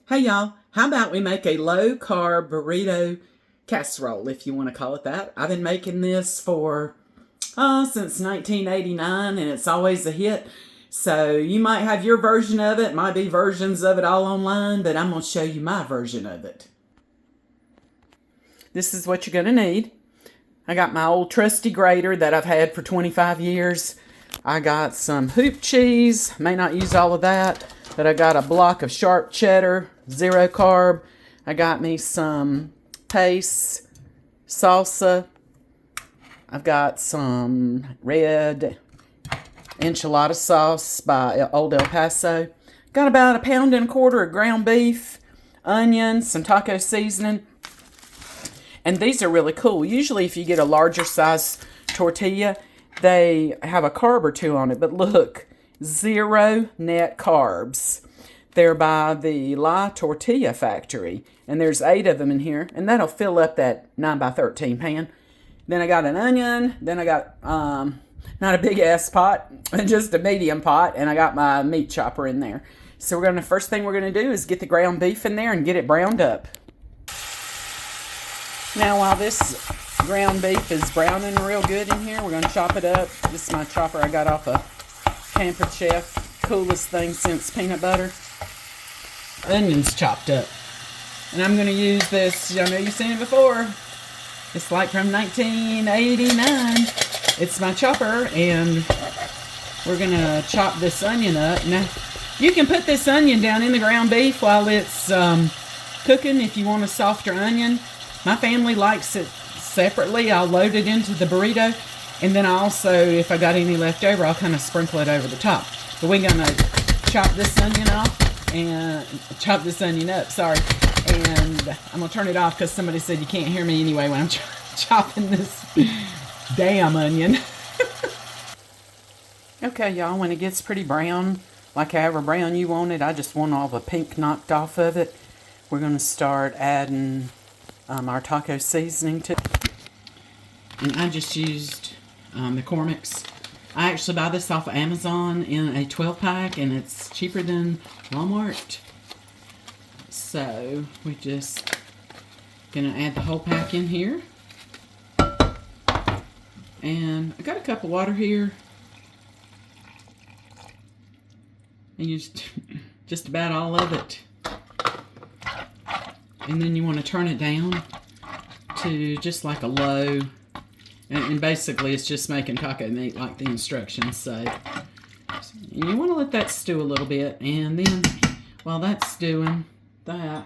Hey y'all, how about we make a low carb burrito casserole, if you want to call it that. I've been making this for since 1989 and it's always a hit. So you might have your version of it, might be versions of it all online, but I'm going to show you my version of it. This is what you're going to need. I got my old trusty grater that I've had for 25 years. I got some hoop cheese, may not use all of that, but I got a block of sharp cheddar, 0 carb. I got me some paste, salsa. I've got some red enchilada sauce by Old El Paso. Got about 1.25 pounds of ground beef, onions, some taco seasoning. And these are really cool. Usually if you get a larger size tortilla, they have a carb or two on it. But look, 0 net carbs. They're by the La Tortilla Factory. And there's 8 of them in here. And that'll fill up that 9x13 pan. Then I got an onion. Then I got, not a big ass pot, just a medium pot. And I got my meat chopper in there. So first thing we're going to do is get the ground beef in there and get it browned up. Now while this ground beef is browning real good in here, we're going to chop it up. This is my chopper I got off of Pampered Chef. Coolest thing since peanut butter. Onions chopped up. And I'm going to use this, I know you've seen it before. It's like from 1989. It's my chopper and we're going to chop this onion up. Now, you can put this onion down in the ground beef while it's cooking if you want a softer onion. My family likes it separately. I'll load it into the burrito. And then I also, if I got any left over, I'll kind of sprinkle it over the top. But we're going to chop this onion off and chop this onion up, sorry. And I'm going to turn it off because somebody said you can't hear me anyway when I'm chopping this damn onion. Okay, y'all, when it gets pretty brown, like however brown you want it, I just want all the pink knocked off of it. We're going to start adding our taco seasoning to it. And I just used McCormick's. I actually buy this off of Amazon in a 12-pack, and it's cheaper than Walmart. So we're just gonna add the whole pack in here. And I got a cup of water here. And use just about all of it. And then you want to turn it down to just like a low. And basically it's just making taco meat like the instructions say. And you want to let that stew a little bit. And then while that's stewing, I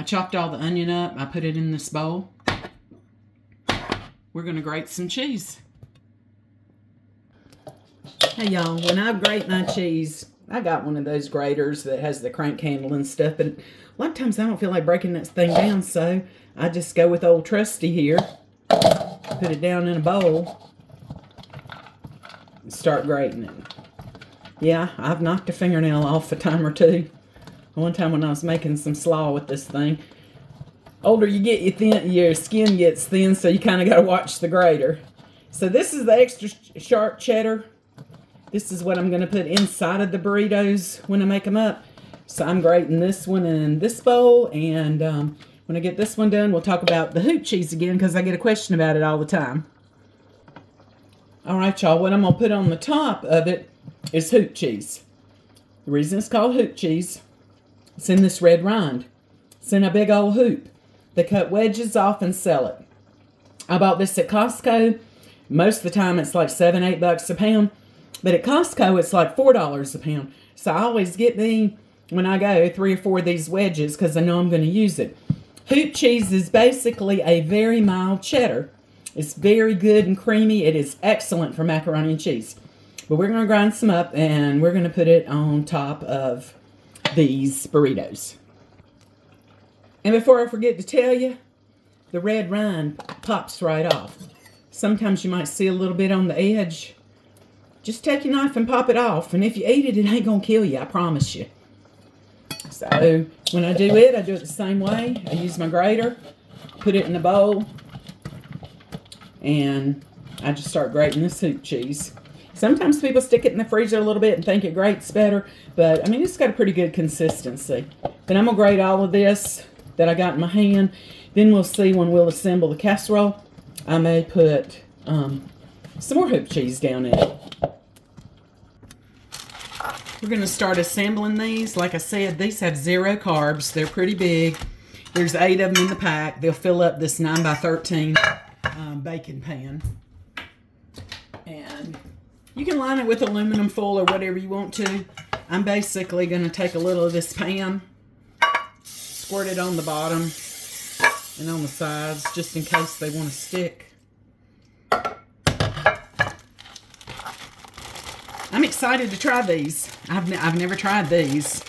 chopped all the onion up. I put it in this bowl. We're going to grate some cheese. Hey y'all, when I grate my cheese, I got one of those graters that has the crank handle and stuff. But a lot of times I don't feel like breaking that thing down, so I just go with old trusty here. Put it down in a bowl and start grating it. Yeah, I've knocked a fingernail off a time or two. One time when I was making some slaw with this thing. Older you get, your skin gets thin, so you kind of got to watch the grater. So this is the extra sharp cheddar. This is what I'm going to put inside of the burritos when I make them up. So I'm grating this one in this bowl, and when I get this one done, we'll talk about the hoop cheese again because I get a question about it all the time. All right, y'all, what I'm going to put on the top of it is hoop cheese. The reason it's called hoop cheese, it's in this red rind. It's in a big old hoop. They cut wedges off and sell it. I bought this at Costco. Most of the time it's like $7-8 a pound. But at Costco it's like $4 a pound. So I always get me, when I go, 3 or 4 of these wedges because I know I'm going to use it. Hoop cheese is basically a very mild cheddar. It's very good and creamy. It is excellent for macaroni and cheese. But we're going to grind some up and we're going to put it on top of these burritos. And before I forget to tell you, the red rind pops right off. Sometimes you might see a little bit on the edge. Just take your knife and pop it off. And if you eat it, it ain't going to kill you, I promise you. So when I do it the same way. I use my grater, put it in a bowl, and I just start grating this hoop cheese. Sometimes people stick it in the freezer a little bit and think it grates better, but I mean, it's got a pretty good consistency. Then I'm going to grate all of this that I got in my hand. Then we'll see when we'll assemble the casserole. I may put some more hoop cheese down in it. We're going to start assembling these. Like I said, these have 0 carbs. They're pretty big. There's 8 of them in the pack. They'll fill up this 9x13 baking pan. And you can line it with aluminum foil or whatever you want to. I'm basically going to take a little of this pan, squirt it on the bottom and on the sides just in case they want to stick. I'm excited to try these. I've never tried these.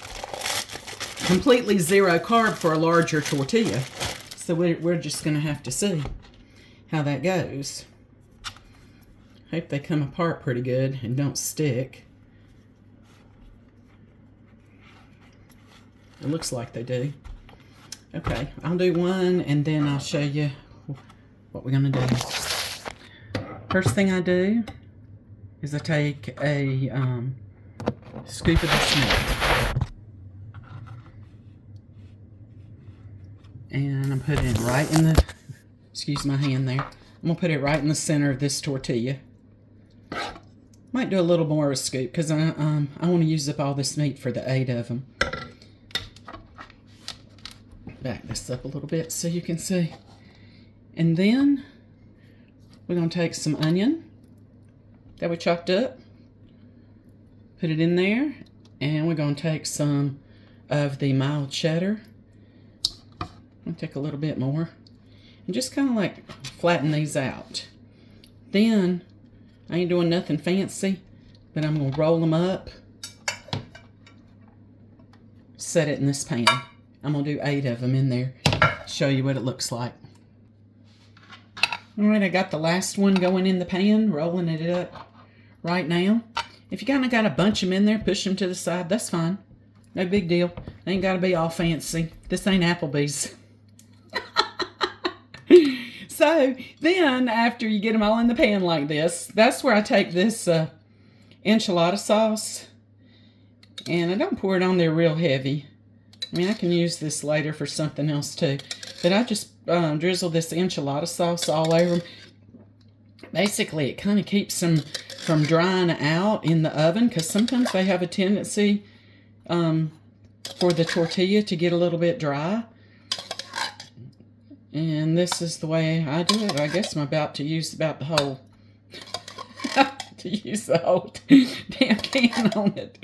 Completely 0 carb for a larger tortilla. So we're just going to have to see how that goes. Hope they come apart pretty good and don't stick. It looks like they do. Okay, I'll do one and then I'll show you what we're going to do. First thing I do is I take a scoop of this milk. And I'm putting it right in the, excuse my hand there. I'm going to put it right in the center of this tortilla. Might do a little more of a scoop because I want to use up all this meat for the 8 of them. Back this up a little bit so you can see. And then we're going to take some onion that we chopped up, put it in there, and we're going to take some of the mild cheddar. I'll take a little bit more and just kind of like flatten these out. Then I ain't doing nothing fancy, but I'm going to roll them up, set it in this pan. I'm going to do 8 of them in there, show you what it looks like. All right, I got the last one going in the pan, rolling it up right now. If you kind of got a bunch of them in there, push them to the side, that's fine. No big deal. They ain't got to be all fancy. This ain't Applebee's. So then after you get them all in the pan like this, that's where I take this enchilada sauce, and I don't pour it on there real heavy. I mean, I can use this later for something else too, but I just drizzle this enchilada sauce all over them. Basically, it kind of keeps them from drying out in the oven because sometimes they have a tendency for the tortilla to get a little bit dry. And this is the way I do it. I guess I'm about to use about the whole, to use the whole damn can on it.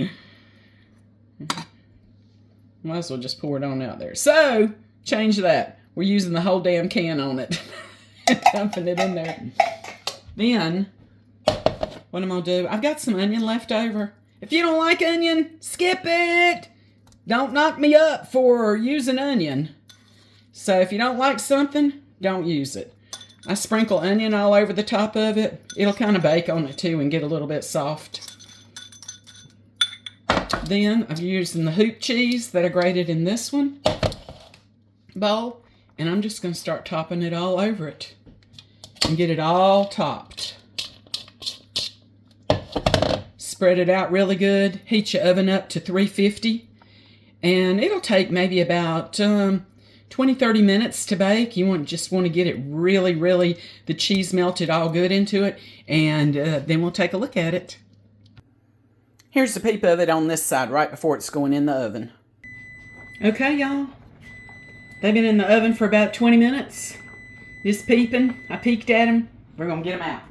Might as well just pour it on out there. So, change that. We're using the whole damn can on it. Dumping it in there. Then, what I'm going to do, I've got some onion left over. If you don't like onion, skip it. Don't knock me up for using onion. So if you don't like something, don't use it. I sprinkle onion all over the top of it. It'll kind of bake on it too and get a little bit soft. Then I'm using the hoop cheese that I grated in this one bowl. And I'm just going to start topping it all over it. And get it all topped. Spread it out really good. Heat your oven up to 350. And it'll take maybe about 20-30 minutes to bake. You just want to get it really, the cheese melted all good into it. And then we'll take a look at it. Here's a peep of it on this side right before it's going in the oven. Okay, y'all. They've been in the oven for about 20 minutes. Just peeping. I peeked at them. We're going to get them out.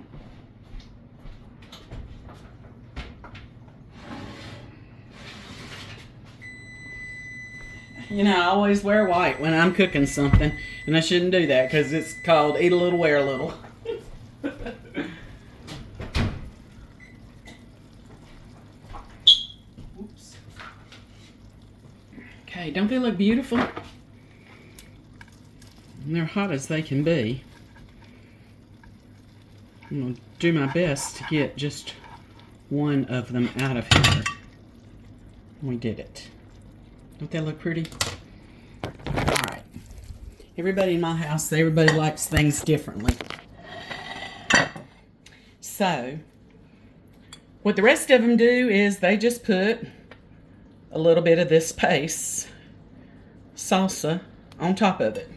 You know, I always wear white when I'm cooking something, and I shouldn't do that because it's called eat a little, wear a little. Oops. Okay, don't they look beautiful? And they're hot as they can be. I'm going to do my best to get just one of them out of here. We did it. Don't they look pretty? Alright. Everybody in my house, everybody likes things differently. So, what the rest of them do is they just put a little bit of this paste salsa on top of it.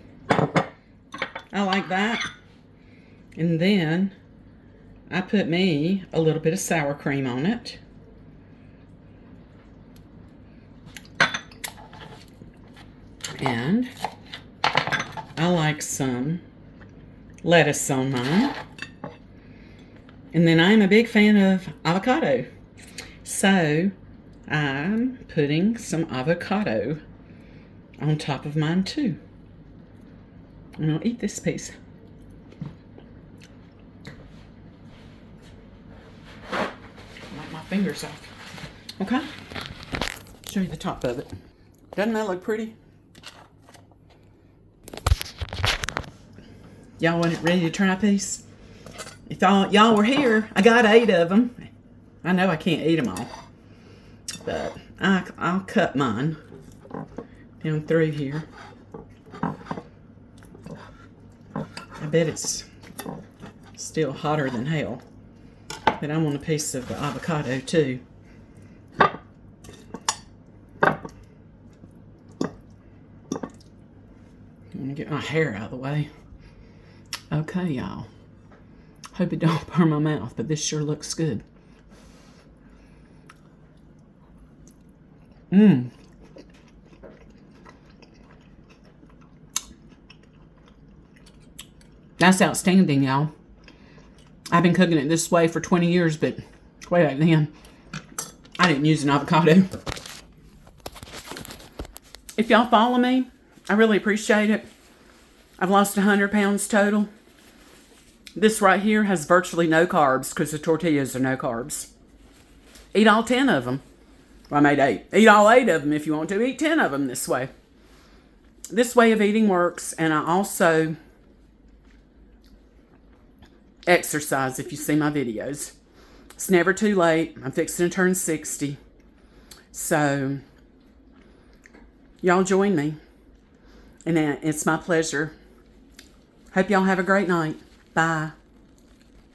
I like that. And then I put me a little bit of sour cream on it. And I like some lettuce on mine. And then I'm a big fan of avocado. So I'm putting some avocado on top of mine too. And I'll eat this piece. Wipe my fingers off. Okay. Show you the top of it. Doesn't that look pretty? Y'all want ready to try a piece? If y'all were here, I got 8 of them. I know I can't eat them all, but I'll cut mine down through here. I bet it's still hotter than hell, but I want a piece of the avocado too. I'm gonna get my hair out of the way. Okay, y'all. Hope it don't burn my mouth, but this sure looks good. Mmm. That's outstanding, y'all. I've been cooking it this way for 20 years, but way back then, I didn't use an avocado. If y'all follow me, I really appreciate it. I've lost 100 pounds total. This right here has virtually no carbs because the tortillas are no carbs. Eat all 10 of them. Well, I made 8. Eat all 8 of them if you want to. Eat 10 of them this way. This way of eating works, and I also exercise if you see my videos. It's never too late. I'm fixing to turn 60. So, y'all join me. And it's my pleasure. Hope y'all have a great night. Bye.